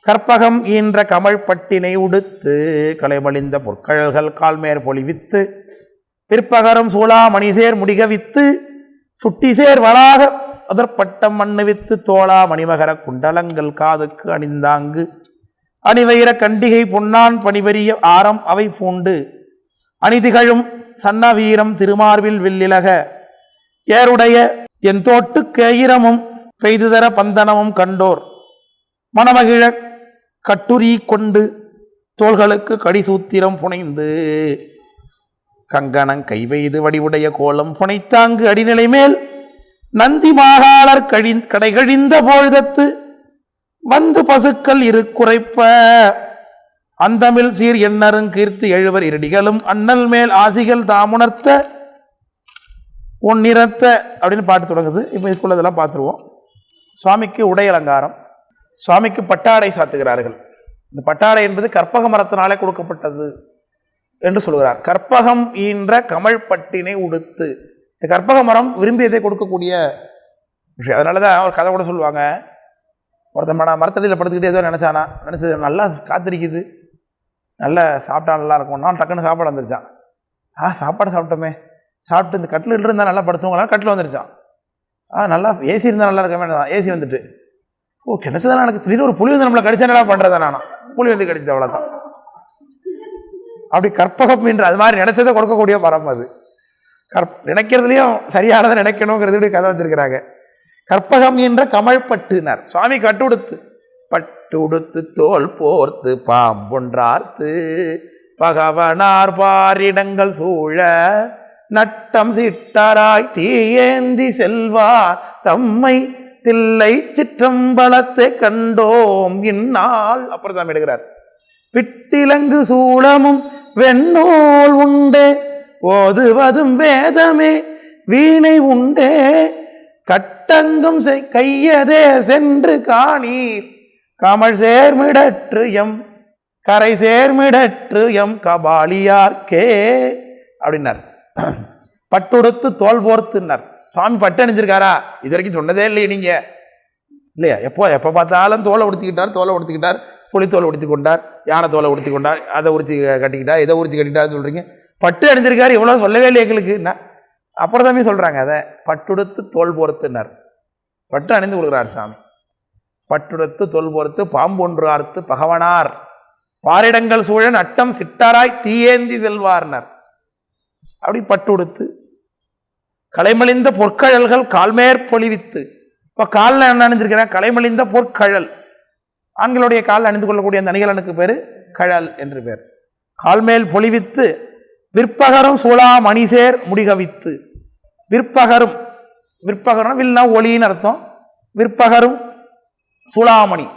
கற்பகம் ஈன்ற கமல் பட்டினை உடுத்து கலைமலிந்த பொற்கழல்கள் கால்மேற் பொலிவித்து பிற்பகரம் சூளா மணிசேர் முடிகவித்து சுட்டிசேர் வளாக அதற்பட்டம் மண்ணுவித்து தோளா மணிமகர குண்டலங்கள் காதுக்கு அணிந்தாங்கு அணிவயிற கண்டிகை பொன்னான் பணிபெரிய ஆரம் அவை பூண்டு அணிதிகழும் சன்ன வீரம் திருமார்பில் வில்லிலக ஏருடைய என் தோட்டு கேயிரமும் பெய்துதர பந்தனமும் கண்டோர் மணமகிழ கட்டுரி கொண்டு தோள்களுக்கு கடிசூத்திரம் புனைந்து கங்கணங் கைவெய்து வடிவுடைய கோலம் புனைத்தாங்கு அடிநிலை மேல் நந்தி மாகாளர் கடைகழிந்த பொழுதத்து வந்து பசுக்கள் இரு குறைப்ப அந்தமில் சீர் எண்ணருங் கீர்த்து எழுவர் இருடிகளும் அண்ணல் மேல் ஆசிகள் தாமுணர்த்த ஒன்னிறத்த அப்படின்னு பாட்டு தொடங்குது. இப்போ இதுக்குள்ளதெல்லாம் பார்த்துருவோம். சுவாமிக்கு உடை அலங்காரம். சுவாமிக்கு பட்டாடை சாத்துகிறார்கள். இந்த பட்டாடை என்பது கற்பக மரத்தினாலே கொடுக்கப்பட்டது என்று சொல்கிறார். கற்பகம் ஈன்ற கமல் பட்டினை உடுத்து. இந்த கற்பக மரம் விரும்பியதை கொடுக்கக்கூடிய விஷயம். அதனால தான் ஒரு கதை கூட சொல்லுவாங்க. ஒருத்தன் மரத்தடியில் படுத்துக்கிட்டே ஏதோ நினச்சது நல்லா காத்திருக்குது, நல்லா சாப்பிட்டா நல்லா இருக்கும். நான் டக்குன்னு சாப்பாடு வந்துருச்சான். சாப்பாடு சாப்பிட்டோமே, சாப்பிட்டு இந்த கட்டில் இருந்தால் நல்லா படுத்துவங்களாம் கட்டில் வந்துருச்சான். நல்லா ஏசி இருந்தால் நல்லா இருக்க வேண்டாம், ஏசி வந்துட்டு கிடச்சதான் எனக்கு திடீர்னு ஒரு புலி வந்து நம்மளை கடிச்சா நல்லா பண்ணுறதா நானும் புலி வந்து கடிச்சது அவ்வளோதான். அப்படி கற்பகம் என்ற அது மாதிரி நினைச்சதை கொடுக்கக்கூடிய மரம் அது. நினைக்கிறதுலையும் சரியானதை நினைக்கணுங்கிறது கதை வச்சிருக்கிறாங்க. கற்பகம் என்ற கமல் பட்டுனார். சுவாமி கட்டுடுத்து பட்டு உடுத்து தோல் போர்த்து பாம்பொன்றார்த்து பகவனார் பாரிடங்கள் சூழ நட்டம் சிட்டராய் தீயேந்தி செல்வார் தம்மை தில்லை சிற்றம்பலத்தை கண்டோம் இந்நாள். அப்புறம் தான் எடுக்கிறார். விட்டிலங்கு சூளமும் வெண்ணோல் உண்டே ஓதுவதும் வேதமே வீணை உண்டே கட்டங்கும் கையதே சென்று காணீர் கமல் சேர்மிடற்று எம் கரை சேர்மிடற்று எம் கபாலியார்க்கே அப்படின்னார். பட்டுடுத்து தோல் போர்த்துனார். சுவாமி பட்டு அணிஞ்சிருக்காரா? இது வரைக்கும் சொன்னதே இல்லையே நீங்க இல்லையா? எப்போ பார்த்தாலும் தோலை உடுத்திக்கிட்டார், புலி தோலை உடுத்தி கொண்டார், யானை தோலை உடுத்தி கொண்டார், அதை உரிச்சு கட்டிக்கிட்டார், இதை உரிச்சு கட்டிட்டாருன்னு சொல்றீங்க. பட்டு அணிஞ்சிருக்காரு இவ்வளோ சொல்லவே இல்லை எங்களுக்கு. அப்புறம் தான் சொல்றாங்க அதை பட்டுடுத்து தோல் போர்த்துனார். பட்டு அணிந்து கொடுக்குறார் சாமி. பட்டுடுத்து தோல் போர்த்து பாம்பொன்று ஆர்த்து பகவனார் பாரிடங்கள் சூழ நட்டம் சிட்டாராய் தீயேந்தி செல்வார்னர். அப்படி பட்டு உடுத்து கலைமலிந்த பொற்கழல்கள் கால்மேற் பொலிவித்து. இப்போ காலில் என்ன அணிஞ்சிருக்கிறேன்? கலைமலிந்த பொற்கழல். ஆண்களுடைய காலில் அணிந்து கொள்ளக்கூடிய அந்த அணிகலனுக்கு பேர் கழல் என்று பேர். கால்மேல் பொலிவித்து விற்பகரும் சூளா மணிசேர் முடிகவித்து. விற்பகரும் வில்னா ஒளின்னு அர்த்தம். விற்பகரும் சூளாமணி.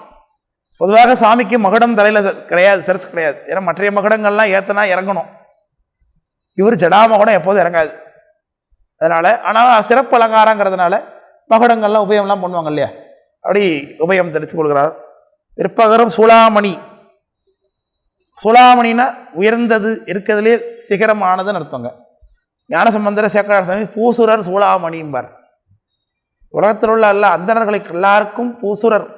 பொதுவாக சாமிக்கு மகுடம் தலையில் கிடையாது, சிரசு கிடையாது. ஏன்னா மற்ற மகுடங்கள்லாம் ஏத்தனா இறங்கணும். இவர் ஜடாமகுடம் எப்போதும் இறங்காது. அதனால ஆனால் சிறப்பு அலங்காரங்கிறதுனால மகுடங்கள்லாம் உபயம்லாம் பண்ணுவாங்க இல்லையா? அப்படி உபயம் தெரிவித்துக் கொள்கிறார். விற்பகரும் சூளாமணி. சூளாமணினா உயர்ந்தது, இருக்கிறதுலே சிகரமானதுன்னு அர்த்தங்க. ஞானசம்பந்தர சேக்கரார் சாமி பூசுரர் சூளாமணிம்பார். உலகத்தில் உள்ள எல்லா அந்தணர்களுக்கு எல்லாருக்கும் பூசுரர்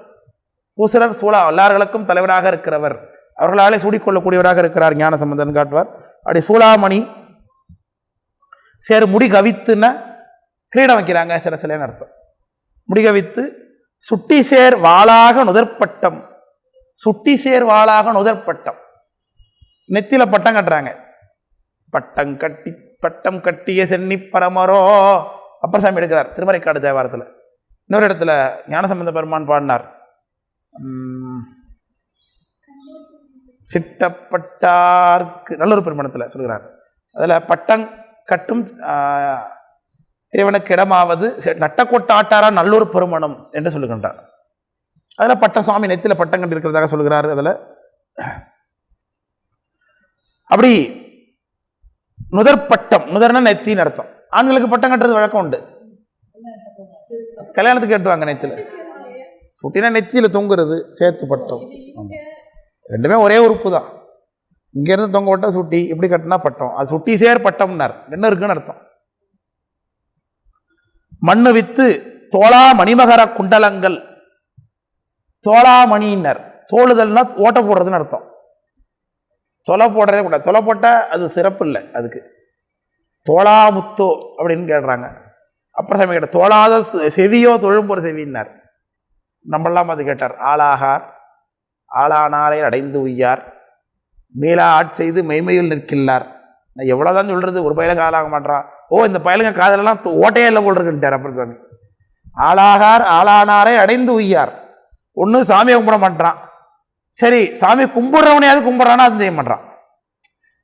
சூளா எல்லார்களுக்கும் தலைவராக இருக்கிறவர், அவர்களாலே சூடிக்கொள்ளக்கூடியவராக இருக்கிறார் ஞானசம்பந்தன் காட்டுவார். அப்படி சூளாமணி சேர் முடி கவித்துன்னா கிரீடம் வைக்கிறாங்க சிலசிலேன்னு அர்த்தம். முடிகவித்து சுட்டி சேர் வாளாக நுதற்பட்டம். சுட்டி சேர் வாளாக நுதற்பட்டம். நெத்தியில பட்டம் கட்டுறாங்க. பட்டம் கட்டிய சென்னி பரமரோ அப்பர் சாமி எடுக்கிறார் திருமறைக்காடு தேவாரத்தில். இன்னொரு இடத்துல ஞானசம்பந்த பெருமான் பாடினார். சிட்டப்பட்டார்க்கு நல்லூர் பெருமணத்தில் சொல்கிறார். அதில் பட்டம் கட்டும் இறைவனுக்கு இடமாவது நட்டக்கொட்டாட்டாரா நல்லூர் பெருமணம் என்று சொல்லுகின்றார். அதில் பட்டம் சுவாமி நெத்தியில் பட்டம் கட்டி இருக்கிறதாக சொல்கிறார். அதில் அப்படி நுதற்பட்டம், நுதர்னா நெத்தின்னு அர்த்தம். ஆண்களுக்கு பட்டம் கட்டுறது வழக்கம் உண்டு. கல்யாணத்துக்கு கட்டுவாங்க நெத்தியில். சுட்டினா நெத்தியில் தொங்குறது சேர்த்து பட்டம். ரெண்டுமே ஒரே உறுப்பு தான். இங்கேருந்து தொங்க விட்டா சுட்டி, இப்படி கட்டினா பட்டம். அது சுட்டி சேர் பட்டம்னார். ரெண்டும் இருக்குன்னு அர்த்தம். மண்ணு வித்து தோளா மணிமகர குண்டலங்கள். தோளாமணியினர் தோளுதல்னா ஓட்ட போடுறதுன்னு அர்த்தம். தொலை போடுறதே கூட, தொலை போட்டால் அது சிறப்பு இல்லை. அதுக்கு தோளாமுத்தோ அப்படின்னு கேட்குறாங்க. அப்புறம் சாமி கேட்டார், தோளாத செவியோ தொழும்பொரு செவின்னார். நம்மளாம் அது கேட்டார். ஆளாகார் ஆளானாரை அடைந்து உய்யார், மேலா ஆட்செய்து மெய்மையில் நிற்கில்லார். நான் எவ்வளோதான் சொல்கிறது, ஒரு பயலுங்க ஆளாக மாட்டான். ஓ, இந்த பயலுங்க காதலெல்லாம் ஓட்டையே இல்லை போல் இருக்குன்ட்டார் அப்புறம் சாமி. ஆளாகார் ஆளானாரை அடைந்து உய்யார். ஒன்று சாமியை கும்பிட மாட்டான், சரி சாமி கும்பிட்றவனையாவது கும்பிட்றானா அது செய்ய மாட்டான்.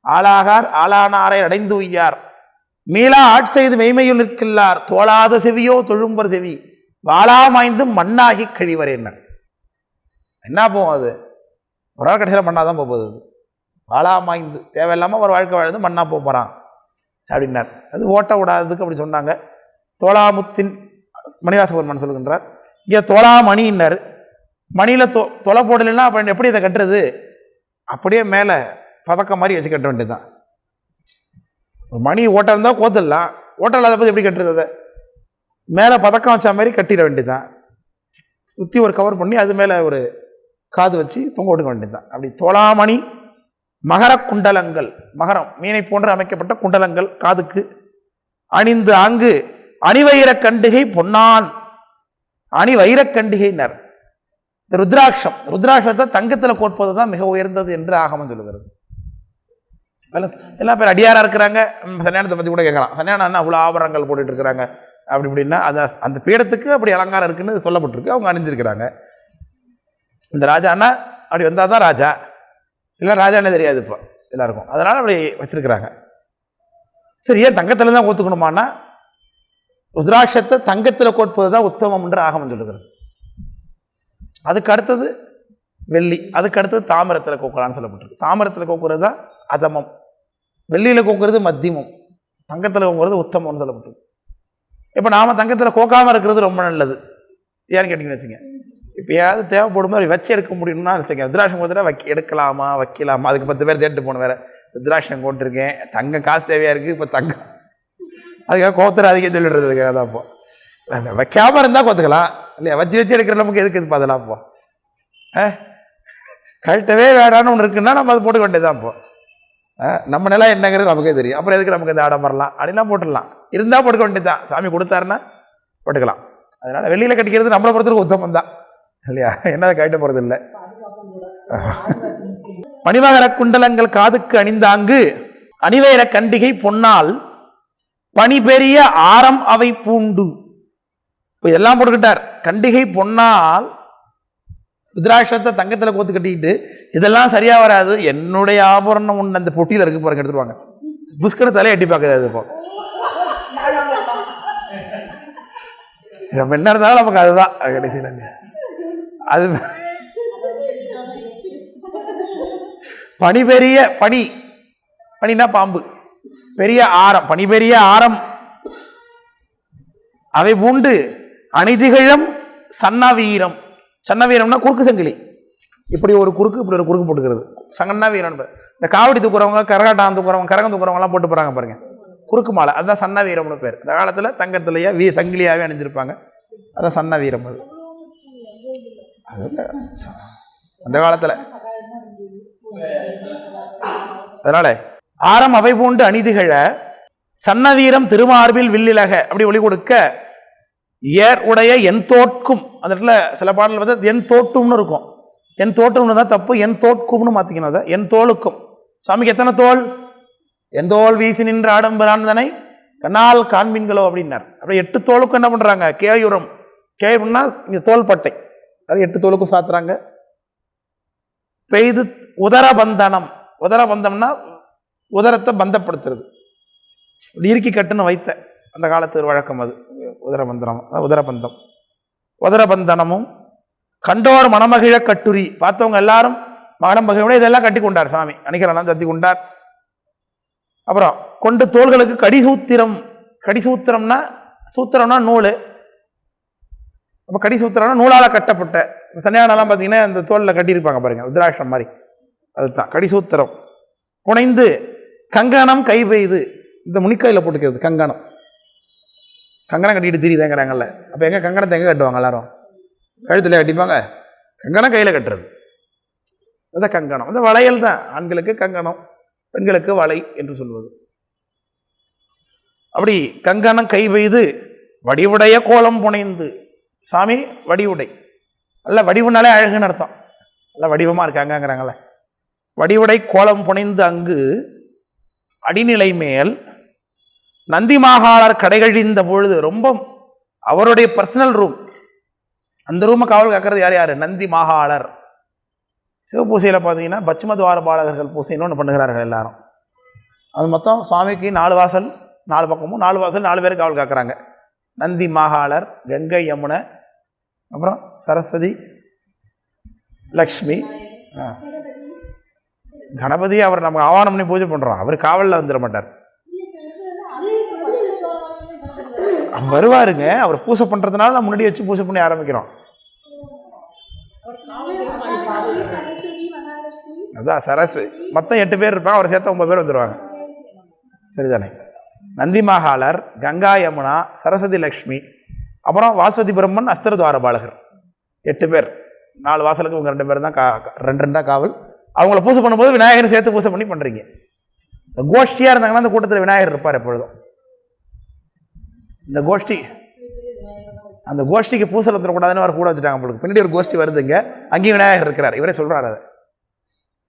ஆளாகார் ஆளானாரை அடைந்து உய்யார், மீளா ஆட்செய்து மெய்மையில் நிற்கில்லார், தோளாத செவியோ தொழும்பர் செவி, வாளாமாய்ந்து மண்ணாகி கழிவர். என்ன போகும் அது? ஒரு நாள் கடைசியில் மண்ணாதான் போகுது. அது வாளாமாய்ந்து தேவையில்லாமல் ஒரு வாழ்க்கை வாழ்ந்து மண்ணா போகிறான் அப்படின்னார். அது ஓட்ட விடாததுக்கு அப்படி சொன்னாங்க. தோளாமுத்தின் மணிவாசகர்மன் சொல்லுகின்றார். இங்கே தோளாமணின்னார். மணியில் தொலை போடலைன்னா அப்போ எப்படி இதை கட்டுறது? அப்படியே மேலே பதக்கம் மாதிரி வச்சு கட்ட வேண்டியதுதான். ஒரு மணி ஓட்டம் இருந்தால் கோத்துடலாம், ஓட்டம் இல்லாத போது எப்படி கட்டுறது? அதை மேலே பதக்கம் வச்ச மாதிரி கட்டிட வேண்டியதுதான். சுற்றி ஒரு கவர் பண்ணி அது மேலே ஒரு காது வச்சு தொங்க விட்டுக்க வேண்டியதுதான். அப்படி தோளாமணி மகர குண்டலங்கள், மகரம் மீனை போன்று அமைக்கப்பட்ட குண்டலங்கள் காதுக்கு அணிந்து அங்கு அணிவயிரக் கண்டிகை பொன்னான், அணிவயிரக் கண்டிகைனர். இந்த ருத்ராட்சம், ருத்ராட்சத்தை தங்கத்தில் கோர்ப்பது தான் மிக உயர்ந்தது என்று ஆகமம் சொல்லுகிறது. எல்லாம் பேர் அடியாராக இருக்கிறாங்க. சன்னியானத்தை பற்றி கூட கேட்குறான். சன்னியானம் அவ்வளோ ஆபரணங்கள் போட்டுட்டு இருக்கிறாங்க அப்படி இப்படின்னா அது அந்த பீடத்துக்கு அப்படி அலங்காரம் இருக்குன்னு சொல்லப்பட்டிருக்கு. அவங்க அணிஞ்சிருக்கிறாங்க. இந்த ராஜான்னா அப்படி வந்தால் தான் ராஜா, இல்லை ராஜானே தெரியாது இப்போ எல்லாருக்கும். அதனால் அப்படி வச்சிருக்கிறாங்க. சரி, ஏன் தங்கத்தில் தான் கோத்துக்கணுமானா ருத்ராட்சத்தை தங்கத்தில் கோட்பது தான் உத்தமம் என்று ஆகமம் சொல்லுகிறது. அதுக்கு அடுத்தது வெள்ளி, அதுக்கு அடுத்தது தாமிரத்தில் கோக்கலான்னு சொல்லப்பட்டிருக்கு. தாமிரத்தில் கோக்குறது தான் அதமம், வெள்ளியில் கோக்குறது மத்தியமம், தங்கத்தில் கோக்குறது உத்தமம்னு சொல்லப்பட்டிருக்கு. இப்போ நாம் தங்கத்தில் கோக்காமல் இருக்கிறது ரொம்ப நல்லது. ஏன்னு கேட்டிங்கன்னு வச்சுங்க, இப்போயாவது தேவைப்படும் போது வச்சு எடுக்க முடியும்னா வச்சுங்க, ருத்ராட்சம் கொடுத்துட்டா எடுக்கலாமா வைக்கலாமா, அதுக்கு 10 பேர் தேட்டு போகணும். வேறு ருத்ராட்சம் கொண்டிருக்கேன், தங்கம் காசு தேவையாக இருக்குது, இப்போ தங்கம் அதுக்காக கோத்துறாதீங்கன்னு சொல்லிடுறது. அதுக்காக தான் இப்போ வைக்காமல் இருந்தால் கோத்துக்கலாம் இல்லையா, வச்சு எடுக்கிற நமக்கு எதுக்கு இது அதெல்லாம் இப்போ கழட்டவே வேடான்னு ஒன்று இருக்குன்னா நம்ம அதை போட்டுக்க வேண்டியதுதான். இப்போ நம்ம நிலம் என்னங்கிறது நமக்கே தெரியும். அப்புறம் எதுக்கு நமக்கு இந்த ஆடம்பரலாம் அப்படின்லாம் போட்டுடலாம், இருந்தால் போட்டுக்க வேண்டியது தான். சாமி கொடுத்தாருன்னா போட்டுக்கலாம். அதனால் வெளியில் கட்டிக்கிறது நம்மளை பொறுத்தவரைக்கும் உத்தமம் தான் இல்லையா, என்ன கழட்ட போகிறது இல்லை. மணிமகர குண்டலங்கள் காதுக்கு அணிந்தாங்கு அணிவயிர கண்டிகை பொன்னால் பனி பெரிய ஆரம் அவை பூண்டு. இப்போ எல்லாம் போட்டுக்கிட்டார். கண்டிகை பொன்னால் ருத்ராட்சத்தை தங்கத்தில் கோத்து கட்டிக்கிட்டு இதெல்லாம் சரியா வராது, என்னுடைய ஆபரணம் ஒன்று அந்த பொட்டியில் இருக்கு பாருங்க, எடுத்துருவாங்க. புஷ்கரை தலையை எட்டி பார்க்குது. அது இப்போ நம்ம என்ன இருந்தாலும் நமக்கு அதுதான் கடைசியில். அது பனி பெரிய பனி, பனினா பாம்பு, பெரிய ஆரம், பனி பெரிய ஆரம் அவை பூண்டு அணிதிகழம் சன்னவீரம். சன்னவீரம்னா குறுக்கு சங்கிலி, இப்படி ஒரு குறுக்கு இப்படி ஒரு குறுக்கு போட்டுக்கிறது சன்னவீரம். இந்த காவடி தூக்குறவங்க, கரகாட்டம் தூக்குறவங்க, கரகம் தூக்குறவங்கலாம் போட்டு போகிறாங்க பாருங்க, குறுக்கு மாலை, அதுதான் சன்னவீரம்னு பேர். இந்த காலத்தில் தங்கத்திலேயே சங்கிலியாகவே அணிஞ்சிருப்பாங்க, அதான் சன்னவீரம். அது அந்த காலத்தில். அதனால ஆரம் அவை பூண்டு அணிதிகழ சன்னவீரம் திருமார்பில் வில்லிலக அப்படி ஒளி கொடுக்க ஏர் உடைய என் தோற்கும். அந்த இடத்துல சில பாடல்கள் வந்து என் தோட்டும்னு இருக்கும், என் தோட்டம்னு தான் தப்பு, என் தோற்கும்னு மாற்றிக்கணும். அதை என் தோளுக்கும். சாமிக்கு எத்தனை தோல்? என் தோல் வீசி நின்ற ஆடம்பரான் தானே கண்ணால் காண்பீன்களோ அப்படின்னார். அப்படியே 8 தோளுக்கும் என்ன பண்ணுறாங்க? கேயுரம். கேயுரம்னா இங்கே தோள்பட்டை, அது 8 தோளுக்கும் சாத்துறாங்க. பெய்து உதரபந்தனம். உதரபந்தம்னா உதரத்தை பந்தப்படுத்துறது, இறுக்கி கட்டுன்னு வைத்த அந்த காலத்து வழக்கம் அது. உதரபந்தனம், உதரபந்தம். உதரபந்தனமும் கண்டோர் மணமகிழ கட்டுரி. பார்த்தவங்க எல்லாரும் மணமகிழ இதெல்லாம் கட்டி கொண்டார் சாமி, அணிகரெல்லாம் தத்தி கொண்டார். அப்புறம் கொண்டு தோள்களுக்கு கடிசூத்திரம். கடிசூத்திரம்னா, சூத்திரம்னா நூல், அப்போ கடிசூத்திரம்னா நூலால் கட்டப்பட்ட. சன்னியானெல்லாம் பார்த்தீங்கன்னா இந்த தோலில் கட்டியிருப்பாங்க பாருங்க, ருத்ராட்சம் மாதிரி, அதுதான் கடிசூத்திரம். புனைந்து கங்கணம் கை பெய்து, இந்த முனிக்கையில் போட்டுக்கிறது கங்கணம். கங்கணம் கட்டிட்டு திரியுதேங்கிறாங்கல்ல, அப்போ எங்கே கங்கணத்தை எங்கே கட்டுவாங்க? எல்லாரும் கழுத்தில் கட்டிப்பாங்க, கங்கணம் கையில் கட்டுறது. அந்த கங்கணம், அந்த வளையல் தான். ஆண்களுக்கு கங்கணம், பெண்களுக்கு வளை என்று சொல்வது. அப்படி கங்கணம் கை பெய்து வடிவுடைய கோலம் புனைந்து, சாமி வடிவுடை, நல்ல வடிவுனாலே அழகுன்னு அர்த்தம், நல்ல வடிவமாக இருக்காங்கங்கிறாங்களே. வடிவுடை கோலம் புனைந்து அங்கு அடிநிலை மேல் நந்தி மாகாளர் கடைகழிந்த பொழுது, ரொம்ப அவருடைய பர்சனல் ரூம், அந்த ரூமை காவல் காக்கிறது யார் யார்? நந்தி மாகாளர். சிவபூசையில் பார்த்தீங்கன்னா பட்சும துவாரபாலகர்கள் பூசைன்னு ஒன்று பண்ணுகிறார்கள் எல்லாரும். அது மொத்தம் சுவாமிக்கு 4 வாசல், 4 பக்கமும் 4 வாசல், 4 பேர் காவல் காக்கிறாங்க. நந்தி மாகாளர், கங்கை யமுனை, அப்புறம் சரஸ்வதி, லக்ஷ்மி, கணபதி. அவர் நம்ம ஆவானம் பண்ணி பூஜை பண்ணுறோம், அவர் காவலில் வந்துட மாட்டார், வருவாருங்க. அவர் பூஜை பண்ணுறதுனால நம்ம முன்னாடி வச்சு பூஜை பண்ணி ஆரம்பிக்கிறோம். அதான் சரஸ்வதி, மொத்தம் 8 பேர் இருப்பாங்க, அவர் சேர்த்த 9 பேர் வந்துடுவாங்க. சரிதானே? நந்தி மாகாளர், கங்கா யமுனா, சரஸ்வதி லக்ஷ்மி, அப்புறம் வாசுவதி பிரம்மன், அஸ்திர துவாரபாலகர், 8 பேர். 4 வாசலுக்கு இவங்க 2 பேர் தான் 2 காவல். அவங்கள பூஜை பண்ணும்போது விநாயகர் சேர்த்து பூஜை பண்ணி பண்ணுறீங்க. கோஷ்டியாக இருந்தாங்கன்னா அந்த கூட்டத்தில் விநாயகர் இருப்பார் எப்பொழுதும். இந்த கோஷ்டி, அந்த கோஷ்டிக்கு பூசல் வந்துடக்கூடாதுன்னு அவர் கூட வச்சுட்டாங்க. உங்களுக்கு பின்னாடி ஒரு கோஷ்டி வருதுங்க, அங்கேயும் விநாயகர் இருக்கிறார். இவரே சொல்கிறார், அதை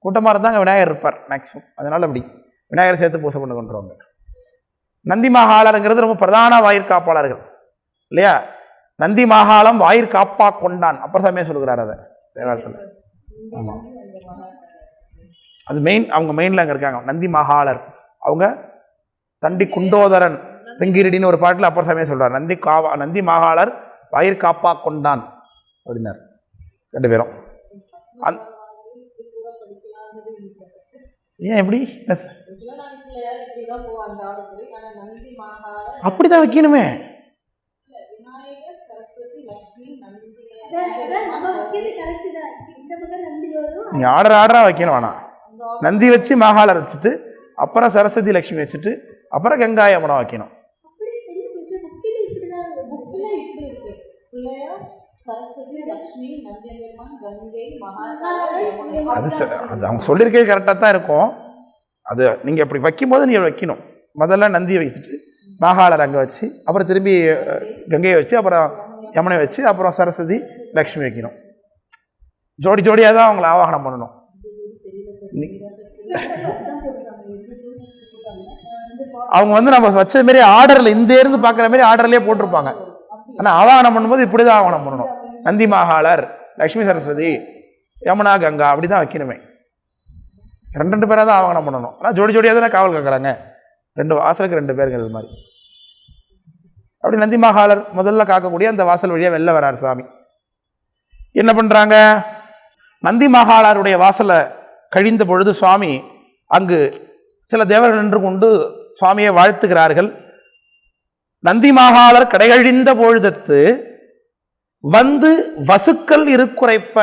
கூட்டமாக இருந்தால் அங்கே விநாயகர் இருப்பார் மேக்ஸிமம். அதனால் அப்படி விநாயகர் சேர்த்து பூசை பண்ண கொண்டுருவாங்க. நந்தி மாகாளருங்கிறது ரொம்ப பிரதான வாயிற்காப்பாளர்கள் இல்லையா? நந்தி மாகாளம் வாயிற்காப்பா கொண்டான், அப்பர் சாமியே சொல்லுகிறார் அதை தேவாரத்தில். ஆமாம், அது மெயின், அவங்க மெயினில் அங்கே இருக்காங்க. நந்தி மாகாளர் அவங்க தண்டி குண்டோதரன் வெங்கிரிடின்னு ஒரு பாட்டில் அப்பர் சாமியே சொல்கிறார், நந்தி மாகாளர் வாயிற்காப்பா கொண்டான் அப்படின்னார். 2 பேரும் ஏன் எப்படி அப்படிதான் வைக்கணுமே? நீ ஆர்டரா வைக்கணும் வேணாம். நந்தி வச்சு மாகாளர் வச்சுட்டு, அப்புறம் சரஸ்வதி லட்சுமி வச்சுட்டு, அப்புறம் கங்கா யமுனா வைக்கணும். அது அவங்க சொல்லியிருக்கிறது கரெக்டாக தான் இருக்கும். அது நீங்கள் அப்படி வைக்கும்போது நீங்கள் வைக்கணும். முதல்ல நந்தியை வச்சுட்டு மாகாளர் அங்கே வச்சு, அப்புறம் திரும்பி கங்கையை வச்சு, அப்புறம் யமுனை வச்சு, அப்புறம் சரஸ்வதி லக்ஷ்மி வைக்கணும். ஜோடி ஜோடியாக தான் அவங்கள ஆவாகனம் பண்ணணும். அவங்க நம்ம வச்சது மாரி ஆர்டரில், இந்த இருந்து பார்க்குற மாதிரி ஆர்டர்லேயே போட்டிருப்பாங்க. ஆனால் ஆவாகனம் பண்ணும்போது இப்படி தான் ஆவாகனம் பண்ணணும். நந்தி மாகாளர், லக்ஷ்மி சரஸ்வதி, யமுனா கங்கா, அப்படி தான் வைக்கணுமே. 2 பேராக தான் ஆவாகனம் பண்ணணும். ஆனால் ஜோடி ஜோடியாக தானே காவல் காக்குறாங்க, 2 வாசலுக்கு 2 பேருங்கிறது மாதிரி. அப்படி நந்தி மாகாளர் முதல்ல காக்கக்கூடிய அந்த வாசல் வழியாக வெளில வரார் சாமி. என்ன பண்ணுறாங்க? நந்தி மாகாளருடைய வாசலை கழிந்த பொழுது சுவாமி அங்கு சில தேவர்கள் நின்று கொண்டு சுவாமியை வாழ்த்துகிறார்கள். நந்தி மாகாளர் கடைகழிந்த பொழுதத்து வந்து வசுக்கள் இருக்குறைப்ப,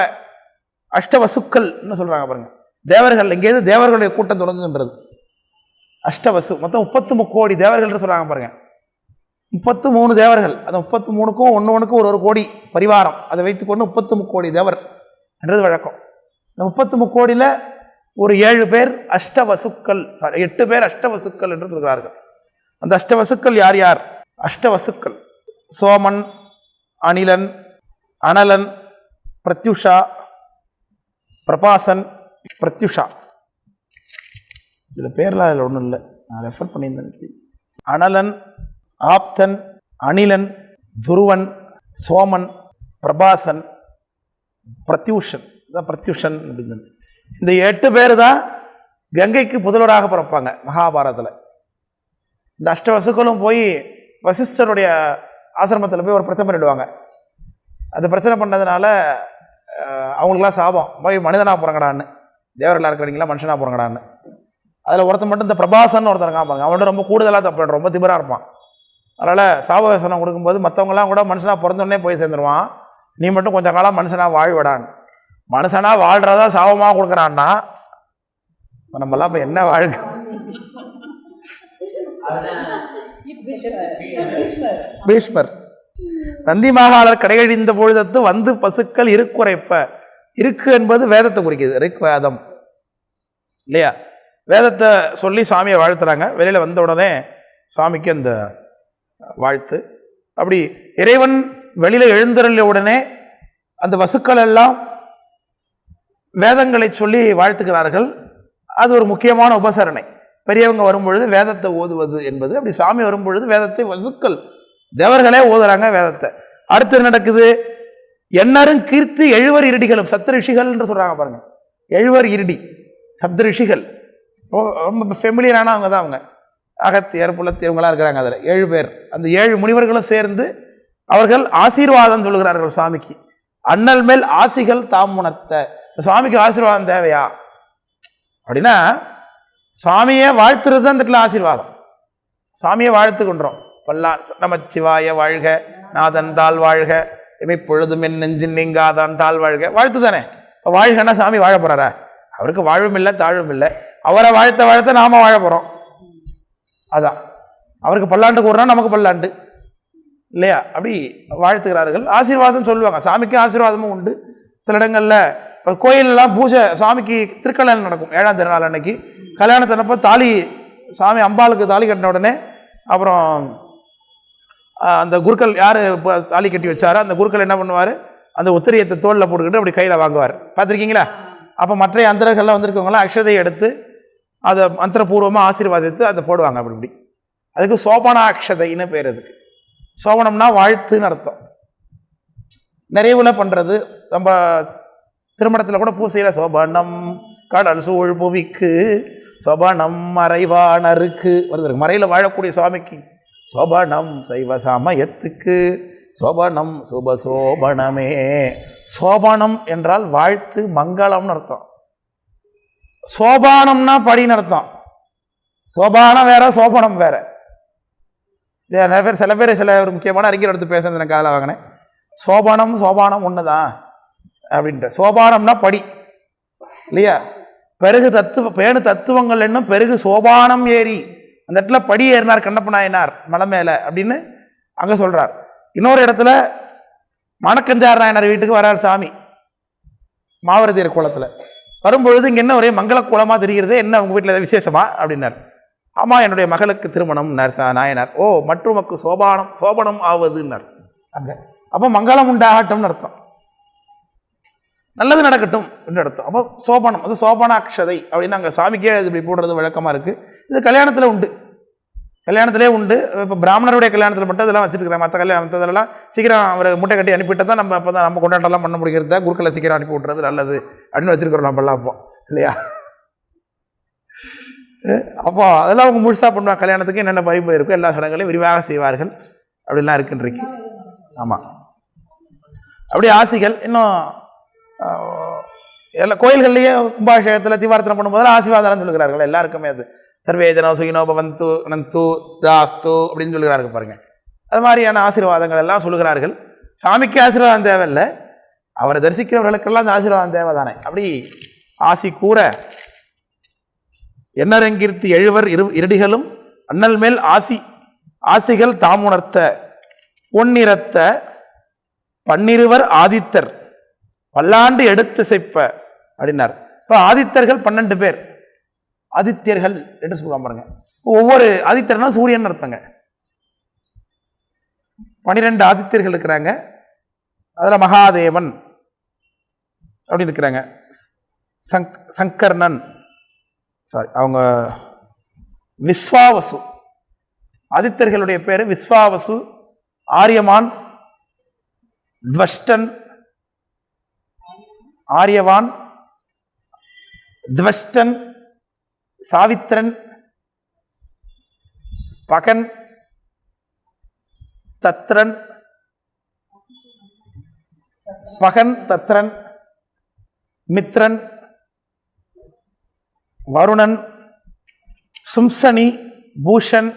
அஷ்டவசுக்கள் சொல்றாங்க பாருங்க. தேவர்கள், எங்கேயிருந்து தேவர்களுடைய கூட்டம் தொடங்குகின்றது. அஷ்டவசு, மொத்தம் 33 கோடி தேவர்கள் சொல்றாங்க பாருங்க. 33 தேவர்கள், அந்த 33க்கும் ஒன்றுக்கும் ஒரு கோடி பரிவாரம், அதை வைத்துக்கொண்டு 33 கோடி தேவர் என்றது வழக்கம். இந்த 33 கோடியில் ஒரு 7 பேர் அஷ்டவசுக்கள், 8 பேர் அஷ்டவசுக்கள் என்று சொல்கிறார்கள். அந்த அஷ்டவசுக்கள் யார் யார்? அஷ்டவசுக்கள் சோமன், அனிலன், அனலன், பிரத்யுஷா, பிரபாசன், பிரத்யுஷா. இதில் பேர்லாம் அதில் ஒன்றும் இல்லை, நான் ரெஃபர் பண்ணியிருந்தேன். அனலன், ஆப்தன், அனிலன், துருவன், சோமன், பிரபாசன், பிரத்யூஷன். இதான் பிரத்யுஷன் அப்படின்னு. இந்த 8 பேர் தான் கங்கைக்கு புதல்வராக பிறப்பாங்க மகாபாரதத்தில். இந்த அஷ்டவசுக்களும் போய் வசிஷ்டருடைய ஆசிரமத்தில் போய் ஒரு பிரச்சனை பண்ணிடுவாங்க. அது பிரச்சனை பண்ணதுனால அவங்களுக்குலாம் சாபம், போய் மனிதனாக போகிறாங்கடான்னு, தேவர்களாக இருக்கிறீங்களா மனுஷனாக போகிறாங்கடான்னு. அதில் ஒருத்தன் மட்டும் இந்த பிரபாசன் ஒருத்தர் காப்பாங்க, அவன்கிட்ட ரொம்ப கூடுதலாக தப்பு, ரொம்ப திமிராக இருப்பான். அதனால் சாபவேசனம் கொடுக்கும்போது மற்றவங்களாம் கூட மனுஷனாக பிறந்தோடனே போய் சேர்ந்துருவான், நீ மட்டும் கொஞ்சம் காலம் மனுஷனாக வாழ்விடான். மனுஷனாக வாழ்கிறதா சாபமாக கொடுக்குறான்னா நம்மளாம் இப்போ என்ன வாழ்க்கை? பீஷ்மர். நந்தி மாகாளர் கடைகழிந்த பொழுதத்து வந்து பசுக்கள் இருக்குறைப்ப, இருக்கு என்பது வேதத்தை குறிக்குது, ரிக் வேதம் இல்லையா? வேதத்தை சொல்லி சாமியை வாழ்த்துறாங்க. வெளியில் வந்த உடனே சாமிக்கு அந்த வாழ்த்து. அப்படி இறைவன் வெளியில் எழுந்தருளிய உடனே அந்த வசுக்கள் எல்லாம் வேதங்களை சொல்லி வாழ்த்துக்கிறார்கள். அது ஒரு முக்கியமான உபசரணை. பெரியவங்க வரும்பொழுது வேதத்தை ஓதுவது என்பது. அப்படி சாமி வரும்பொழுது வேதத்தை வசுக்கள் தேவர்களே ஓதுறாங்க வேதத்தை. அடுத்து நடக்குது, எண்ணரும் கீர்த்தி 70 இருடிகளும், சப்த ரிஷிகள் என்று சொல்றாங்க பாருங்க. 70 இருடி சப்த ரிஷிகள் ரொம்ப ஃபெமிலியரான அவங்க தான். அவங்க அகத்தியர் புலத்தியர் இவங்களாம் இருக்கிறாங்க. அதில் 7 பேர். அந்த 7 முனிவர்களும் சேர்ந்து அவர்கள் ஆசீர்வாதம் சொல்கிறார்கள் சாமிக்கு. அண்ணல் மேல் ஆசிகள் தாமுணர்த்த. சுவாமிக்கு ஆசீர்வாதம் தேவையா அப்படின்னா, சாமியை வாழ்த்துறது தான் இந்த இடத்துல ஆசீர்வாதம். சாமியை வாழ்த்து கொண்டோம். பல்லான் நமச்சிவாய வாழ்க, நாதன் தாள் வாழ்க, இமைப்பொழுதும் என் நெஞ்சின் நீங்காதான் தாள் வாழ்க, வாழ்த்து தானே. இப்போ வாழ்கன்னா சாமி வாழ போறாரா? அவருக்கு வாழ்வும் இல்லை தாழ்வும் இல்லை. அவரை வாழ்த்த வாழ்த்த நாம வாழ போறோம். அதான் அவருக்கு பல்லாண்டுக்கு ஒரு நாள் நமக்கு பல்லாண்டு இல்லையா? அப்படி வாழ்த்துகிறார்கள், ஆசீர்வாதம் சொல்லுவாங்க. சாமிக்கு ஆசீர்வாதமும் உண்டு. சில இடங்களில் இப்போ கோயிலெல்லாம் பூஜை, சாமிக்கு திருக்கல்யாணம் நடக்கும் 7ஆம் திருநாள் அன்னைக்கு. கல்யாணத்தினப்போ தாலி, சாமி அம்பாளுக்கு தாலி கட்டின உடனே அப்புறம் அந்த குருக்கள் யார் தாலி கட்டி வச்சாரோ அந்த குருக்கள் என்ன பண்ணுவார், அந்த உத்திரியத்தை தோளில் போட்டுக்கிட்டு அப்படி கையில் வாங்குவார். பார்த்துருக்கீங்களா? அப்போ மற்ற அந்தரங்கள்லாம் வந்திருக்கவங்களாம் அக்ஷதையை எடுத்து அதை மந்திரபூர்வமாக ஆசீர்வாதித்து அதை போடுவாங்க. அப்படி இப்படி அதுக்கு சோபனா அக்ஷதைன்னு பேர். அதுக்கு சோபனம்னா வாழ்த்துன்னு அர்த்தம். நிறைவுல பண்ணுறது. நம்ம திருமணத்தில் கூட பூசையில் சோபனம் கடல் சூழ் புவிக்கு, சோபனம் மறைவானருக்கு வருது. மறையில் வாழக்கூடிய சுவாமிக்கு சோபனம் சைவ சமயத்துக்கு, சோபனம் சுப சோபனமே. சோபனம் என்றால் வாழ்த்து, மங்களம்னு அர்த்தம். சோபானம்னா படின்னு அர்த்தம். சோபானம் வேற, சோபனம் வேற. நிறைய பேர், சில பேர் சில ஒரு முக்கியமான அறிஞர் எடுத்து பேசுறது எனக்கு காதில் வாங்கினேன். சோபானம் ஒன்று தான் அப்படின்ட்டு. சோபானம்னா படி இல்லையா? பெருகு பேணு தத்துவங்கள் என்னும் பெருகு சோபானம் ஏறி, அந்த இடத்துல படி ஏறினார் கண்ணப்ப நாயனார் மலை மேலே அப்படின்னு அங்கே சொல்கிறார். இன்னொரு இடத்துல மணக்கஞ்சார் நாயனார் வீட்டுக்கு வரார் சாமி மாவரதியர் கோலத்தில். வரும்பொழுது இங்கே என்ன ஒரே மங்கள கோலமாக தெரிகிறது, என்ன உங்கள் வீட்டில் விசேஷமா அப்படின்னார். ஆமாம், என்னுடைய மகளுக்கு திருமணம் நாயனார். ஓ, மற்றுமக்கு சோபனம் ஆவதுன்னார் அங்கே. அப்போ மங்களம் உண்டாகட்டும்னு அர்த்தம், நல்லது நடக்கட்டும் என்று அர்த்தம். அப்போ சோபனம், அது சோபனாட்சதை அப்படின்னு அங்கே சாமிக்கே அது இப்படி போடுறது வழக்கமாக இருக்குது. இது கல்யாணத்தில் உண்டு, கல்யாணத்திலே உண்டு. இப்போ பிராமணருடைய கல்யாணத்தில் மட்டும் இதெல்லாம் வச்சுருக்கிறேன். மற்ற கல்யாணத்தெல்லாம் சீக்கிரம் அவர் முட்டை கட்டி அனுப்பிவிட்டா தான் நம்ம அப்போ தான் நம்ம கொண்டாட்டம்லாம் பண்ண முடிகிறத, குருக்களை சீக்கிரம் அனுப்பி விட்றது நல்லது அப்படின்னு வச்சுருக்கிறோம் நம்மளாம் அப்போ இல்லையா? அப்போ அதெல்லாம் அவங்க முழுசாக பண்ணுவாங்க. கல்யாணத்துக்கு என்னென்ன பரிமுறை இருக்கோ எல்லா சடங்குகளையும் விரிவாக செய்வார்கள். அப்படிலாம் இருக்குன்றிருக்கு. ஆமாம், அப்படி ஆசிகள் இன்னும் எல்லா கோயில்கள்லேயே கும்பாபிஷேகத்தில் தீவார்த்தனை பண்ணும்போது ஆசீர்வாதம் சொல்லுகிறார்கள் எல்லாருக்குமே. அது சர்வேஜனோ சுகினோ பவந்து நந்து தாஸ்து அப்படின்னு சொல்லுகிறார்கள் பாருங்க. அது மாதிரியான ஆசீர்வாதங்கள் எல்லாம் சொல்லுகிறார்கள். சாமிக்கு ஆசீர்வாதம் தேவையில்லை, அவரை தரிசிக்கிறவர்களுக்கெல்லாம் அந்த ஆசீர்வாதம் தேவை தானே. அப்படி ஆசி கூற எண்ணரங்கீர்த்தி 70 இருடிகளும் அண்ணல் மேல் ஆசிகள் தாமுணர்த்த பொன்னிறத்த பன்னிருவர் ஆதித்தர் பல்லாண்டு எடுத்து செய்ப்ப அப்படின்னார். இப்போ ஆதித்தர்கள் 12 பேர் ஆதித்யர்கள் என்று சொல்லுவாங்க பாருங்க. ஒவ்வொரு ஆதித்தர்னா சூரியன் அர்த்தங்க. 12 ஆதித்யர்கள் இருக்கிறாங்க. அதில் மகாதேவன் அப்படின்னு இருக்கிறாங்க. சங்கர்ணன், அவங்க விஸ்வாவசு. ஆதித்தர்களுடைய பேரு விஸ்வாவசு, ஆரியமான், துவஷ்டன், ஆரியவான், துவஷ்டன், சாவித்திரன், பகன், தத்ரன், மித்ரன், வருணன், சும்சனி, பூஷன்,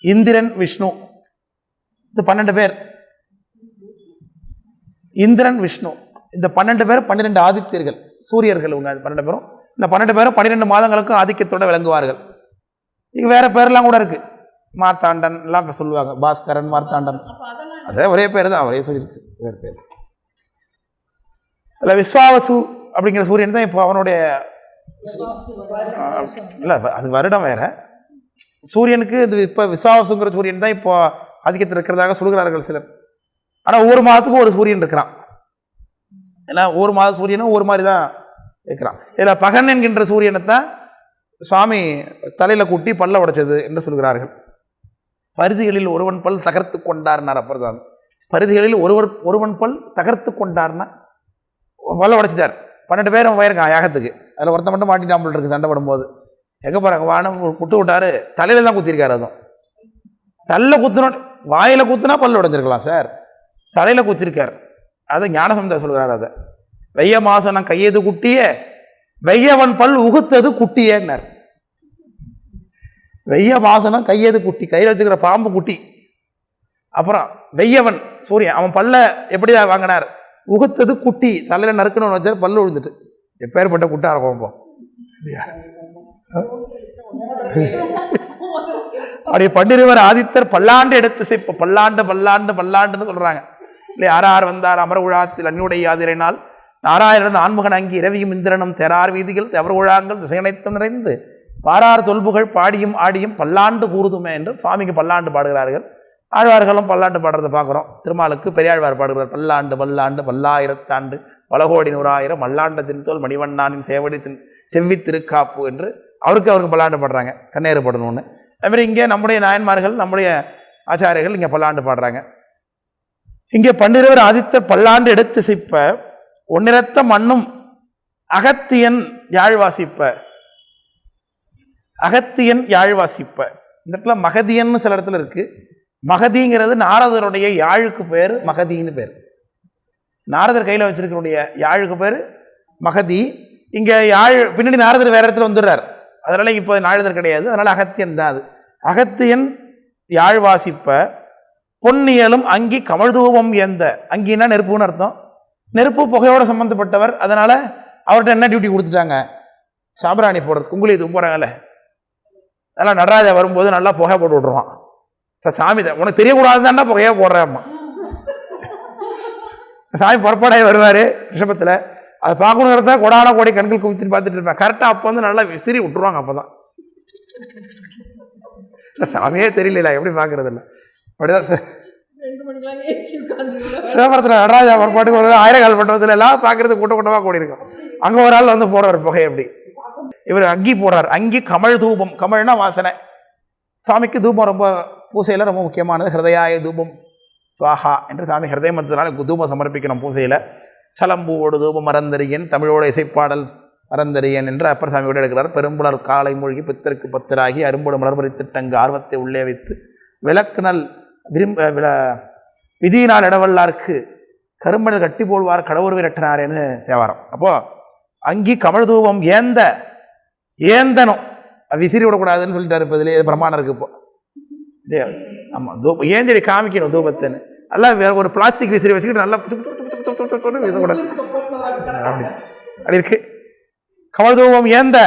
இந்திரன், விஷ்ணு. இது 12 பேர். இந்திரன், விஷ்ணு, இந்த 12 பேர் 12 ஆதித்யர்கள், சூரியர்கள். இவங்க 12 பேரும், இந்த 12 பேரும் 12 மாதங்களுக்கும் ஆதிக்கத்தோடு விளங்குவார்கள். இது வேற பேர்லாம் கூட இருக்கு. மார்த்தாண்டன் எல்லாம் சொல்லுவாங்க. பாஸ்கரன், மார்த்தாண்டன், அதே ஒரே பேர் தான், ஒரே சொல்லியிருக்கு, வேறு பேர். அதில் விஸ்வாவசு அப்படிங்கிற சூரியன் தான் இப்போ அவனுடைய இல்லை, அது வருடம் வேற. சூரியனுக்கு இது இப்போ விஸ்வாவசுங்கிற சூரியன் தான் இப்போ ஆதிக்கத்தில் இருக்கிறதாக சொல்கிறார்கள் சிலர். ஆனால் ஒவ்வொரு மாதத்துக்கும் ஒரு சூரியன் இருக்கிறான். ஏன்னா ஒவ்வொரு மாத சூரியனும் ஒவ்வொரு மாதிரி தான் இருக்கிறான். இதில் பகன் என்கின்ற சூரியனை தான் சுவாமி தலையில் கூட்டி பல்ல உடைச்சது என்று சொல்கிறார்கள். பரிதிகளில் ஒருவன் பல் தகர்த்து கொண்டார்னார். அப்புறம் தான் பரிதிகளில் ஒருவன் பல் தகர்த்து கொண்டார்னா பல்ல உடைச்சிட்டார். 12 பேரும் போயிருக்கான் யாகத்துக்கு. அதில் ஒருத்த மட்டும் மாட்டிட்டாமல் இருக்கு சண்டை படும்போது. எங்கே போகிறாங்க வானம் குட்டு விட்டாரு, தலையில் தான் குத்திருக்காரு. அதுவும் தலையில் குத்துனோம், வாயில் குத்துனா பல் உடைஞ்சிருக்கலாம் சார், தலையில் குத்திருக்கார். அதை ஞானசம்பந்தர் சொல்கிறார். அதை வெய்ய மாசனம் கையது குட்டிய வெய்யவன் பல் உகுத்தது குட்டியேன்னார். வெய்ய மாசனம் கையது குட்டி, கையில் வச்சுக்கிற பாம்பு குட்டி. அப்புறம் வெய்யவன் சூரியன், அவன் பல்ல எப்படிதான் வாங்கினார், உகுத்தது குட்டி, தலையில் நறுக்கணும்னு வச்சார், பல்லு விழுந்துட்டு. எப்பேற்பட்ட குட்டா இருக்கும் இப்போ இல்லையா? அப்படி பன்னிருவர் ஆதித்தர் பல்லாண்டு எடுத்து இப்போ பல்லாண்டு பல்லாண்டு பல்லாண்டுன்னு சொல்றாங்க இல்லை. ஆறார் வந்தார் அமர உழாத்தில் அன்னுடைய யாதிரைனால் நாராயணன் ஆண்முகன் அங்கி இரவியும் இந்திரனும் தெரார் வீதிகள் தவறு உழாங்கள் திசையனைத்தும் நிறைந்து பாரார் தொல்புகள் பாடியும் ஆடியும் பல்லாண்டு கூறுதுமே என்று சுவாமிக்கு பல்லாண்டு பாடுகிறார்கள். ஆழ்வார்களும் பல்லாண்டு பாடுறதை பார்க்குறோம். திருமாலுக்கு பெரியாழ்வார் பாடுகிறார் பல்லாண்டு பல்லாண்டு பல்லாயிரத்தாண்டு பலகோடி 100,000 மல்லாண்டத்தின் தோல் மணிவண்ணானின் சேவடி செவ்வி திருக்காப்பு என்று அவருக்கு பல்லாண்டு பாடுறாங்க, கண்ணேறு படணும்னு. அதுமாதிரி இங்கே நம்முடைய நாயன்மார்கள் நம்முடைய ஆச்சாரியர்கள் இங்கே பல்லாண்டு பாடுறாங்க. இங்கே பன்னிருவர் ஆதித்தர் பல்லாண்டு எடுத்து சிப்ப ஒன்னிறத்த மண்ணும் அகத்தியன் யாழ் வாசிப்ப. அகத்தியன் யாழ் வாசிப்ப. இந்த இடத்துல மகதியன்னு சில இடத்துல இருக்கு. மகதிங்கிறது நாரதருடைய யாழுக்கு பேர், மகதின்னு பேர். நாரதர் கையில் வச்சிருக்கக்கூடிய யாழுக்கு பேர் மகதி. இங்கே யாழ் பின்னாடி நாரதர் வேற இடத்துல வந்துடுறார், அதனால இப்போ நாரதர் கிடையாது, அதனால அகத்தியன் தான் அது. அகத்தியன் யாழ் வாசிப்ப பொன்னியலும் அங்கி கமழ்தூபம் எந்த. அங்கின்னா நெருப்புன்னு அர்த்தம். நெருப்பு புகையோட சம்மந்தப்பட்டவர், அதனால அவர்கிட்ட என்ன டியூட்டி கொடுத்துட்டாங்க, சாம்பிராணி போடுறது, குங்குலி துப்புறாங்கல்ல. அதெல்லாம் நடராஜா வரும்போது நல்லா புகை போட்டு விட்ருவான். சார் சாமி தான் உனக்கு தெரியக்கூடாதுதான்டா புகையா போடுறேம்மா. சாமி புறப்பாடாக வருவார் ரிஷபத்தில், அதை பார்க்கணுங்கிறத கொடான கோடி கண்கள் குவிச்சுன்னு பார்த்துட்டு இருப்பேன். கரெக்டாக அப்போ வந்து நல்லா விசிறி விட்டுருவாங்க. அப்போ தான் சார் சாமியே தெரியல, எப்படி பார்க்கறது இல்லை. அப்படிதான் சார் சிதம்பரத்தில் நடராஜா புறப்பாட்டுக்கு ஒரு 1000 கால் மண்டபத்தில் எல்லாம் பார்க்கறது கூட்டமாக கூடி இருக்கும். அங்கே ஒரு ஆள் வந்து போடுறார் புகை. எப்படி இவர் அங்கி போடுறார். அங்கி கமல் தூபம், கமல்னா வாசனை. சுவாமிக்கு தூபம் ரொம்ப பூசையில் ரொம்ப முக்கியமானது. ஹிருதயாய தூபம் சுவாஹா என்று சாமி ஹிருதய மத்தினால தூபம் சமர்ப்பிக்கணும் பூசையில். சலம்பூவோடு தூபம் மறந்தறியன், தமிழோட இசைப்பாடல் மறந்தறியன் என்று அப்பர் சாமியோடு எடுக்கிறார். பெரும்புலர் காலை மூழ்கி பித்தருக்கு பத்தராகி அரும்போடு மலர்பறி திட்டங்கு ஆர்வத்தை உள்ளே வைத்து விளக்குனல் விதியினால் இடவல்லார்க்கு கரும்பனல் கட்டி போல்வார் கடவுர் விரட்டினாரேன்னு தேவாரம். அப்போ அங்கி கமல் தூபம் ஏந்தனும் விசிறி விடக்கூடாதுன்னு சொல்லிட்டு இருப்பதுல பிரமாணம் இருக்கு இப்போ. ஆமாம், தூபம் ஏந்தடி காமிக்கணும் தூபத்தைன்னு. நல்லா ஒரு பிளாஸ்டிக் விசிறி வச்சுக்கிட்டு நல்லா வீசக்கூடாது அப்படி இருக்கு. கமல் தூபம் ஏந்த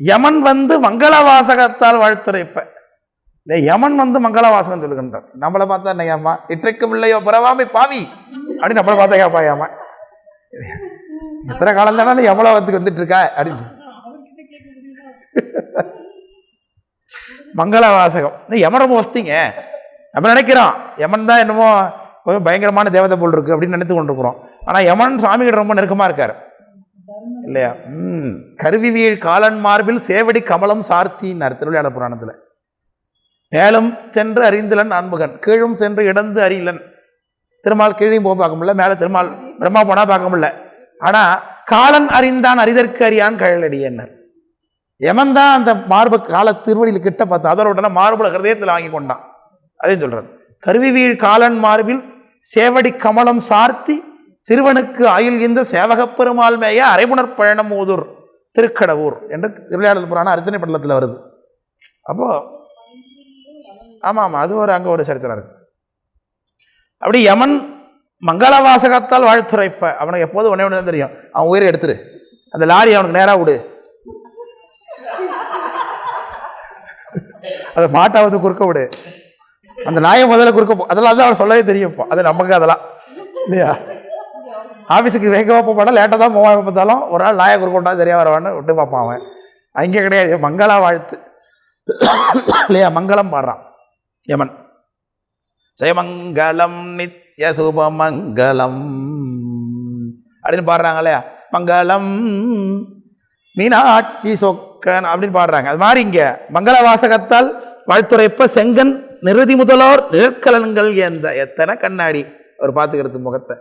யமன் வந்து மங்கள வாசகத்தால் வாழ்த்துரைப்ப. இந்த யமன் வந்து மங்கள வாசகம் சொல்லுகின்றார். நம்மளை பார்த்தா என்ன ஏமா இற்றைக்கும் இல்லையோ பிறவாமை பாவி அப்படின்னு நம்மளை பார்த்தா கேட்பாயாமா, எத்தனை காலம் தானே எவ்வளோ வந்துட்டு இருக்கா அப்படின்னு. மங்கள வாசகம் யமரம் வஸ்திங்க. நம்ம நினைக்கிறோம் யமன் தான் என்னமோ பயங்கரமான தேவதை போல் இருக்கு அப்படின்னு நினைத்து கொண்டிருக்கிறோம். ஆனால் யமன் சுவாமிகிட்ட ரொம்ப நெருக்கமாக இருக்கார் இல்லையா? கருவி வீழ் காலன் மார்பில் சேவடி கமலம் சார்த்தின்னார் திருவிளையாடல் புராணத்தில். மேலும் சென்று அறிந்திலன் ஆண்முகன், கீழும் சென்று இடந்து அறியலன். திருமால் கீழையும் போக பார்க்க முடியல, மேலே திருமால் பிரம்மா போனா பார்க்க முடியல. ஆனால் காலன் அறிந்தான் அறிதற்கு அறியான் கழலடியன்னர். யமன் தான் அந்த மார்பு கால திருவடியில் கிட்ட பார்த்து அதோட உடனே மார்புல ஹிருதயத்தில் வாங்கி கொண்டான். அதே சொல்றாரு. கருவி வீழ் காலன் மார்பில் சேவடி கமலம் சார்த்தி சிறுவனுக்கு ஆயுள் இந்த சேவகப் பெருமாள் மேய அரைபுணர் பழனம் ஊதூர் திருக்கடவூர் என்று திருவிளையாடல் புராண அர்ச்சனை படலத்தில் வருது. அப்போ ஆமாம், அது ஒரு அங்கே ஒரு சரித்திரம் இருக்கு. அப்படி யமன் மங்கள வாசகத்தால் வாழ்த்துரைப்ப. அவனுக்கு எப்போது ஒன்னே ஒன்று தான் தெரியும், அவன் உயிரை எடுத்துரு, அந்த லாரி அவனுக்கு நேராக விடு, அதை மாட்டாவது குறுக்க விடு, அந்த நாயை முதல்ல குறுக்க, அதெல்லாம் தான் அவன் சொல்லவே தெரியும். இப்போ அது நமக்கு அதெல்லாம் இல்லையா? ஆஃபீஸுக்கு வேகமாக போக லேட்டாக தான் போவான். பார்த்தாலும் ஒரு நாள் நாயை குறுக்கோட்டா சரியாக வரவான்னு விட்டு பார்ப்பான் அவன். அங்கே கிடையாது, மங்களா வாழ்த்து இல்லையா, மங்களம் பாடுறான் யமன். ஜெயமங்கலம் நித்ய சுபமங்கலம் அப்படின்னு பாடுறாங்க இல்லையா. மங்களம் மீனாட்சி சொக்கன் அப்படின்னு பாடுறாங்க. அது மாதிரி இங்கே மங்கள வாசகத்தால் வாழ்த்துரைப்ப செங்கன் நிறுதி முதலோர் நிழற்கலன்கள் எந்த எத்தனை கண்ணாடி அவர் பார்த்துக்கிறது முகத்தை.